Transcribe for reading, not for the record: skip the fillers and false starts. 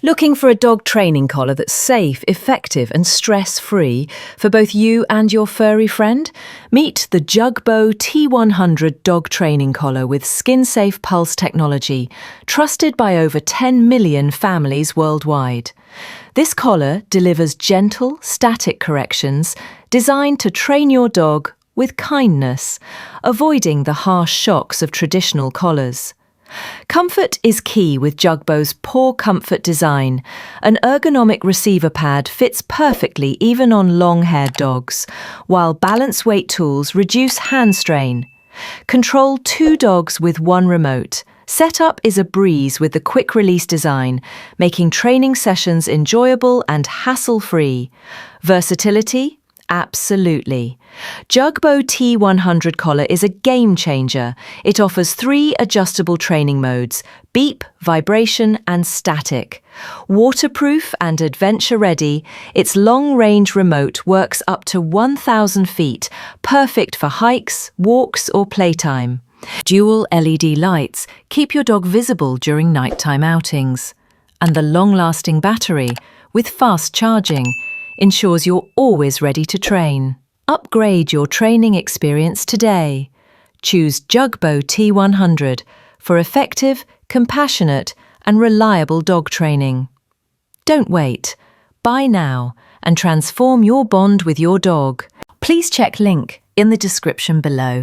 Looking for a dog training collar that's safe, effective and stress-free for both you and your furry friend? Meet the Jugbo T100 dog training collar with skin-safe pulse technology, trusted by over 10 million families worldwide. This collar delivers gentle, static corrections designed to train your dog with kindness, avoiding the harsh shocks of traditional collars. Comfort is key with Jugbo's Paw Comfort design. An ergonomic receiver pad fits perfectly even on long-haired dogs, while balance weight tools reduce hand strain. Control 2 dogs with 1 remote. Setup is a breeze with the quick-release design, making training sessions enjoyable and hassle-free. Versatility? Absolutely. Jugbo T100 collar is a game changer. It offers 3 adjustable training modes: beep, vibration and static. Waterproof and adventure-ready, its long-range remote works up to 1,000 feet, perfect for hikes, walks or playtime. Dual LED lights keep your dog visible during nighttime outings. And the long-lasting battery, with fast charging, ensures you're always ready to train. Upgrade your training experience today. Choose Jugbo T100 for effective, compassionate and reliable dog training. Don't wait. Buy now and transform your bond with your dog. Please check link in the description below.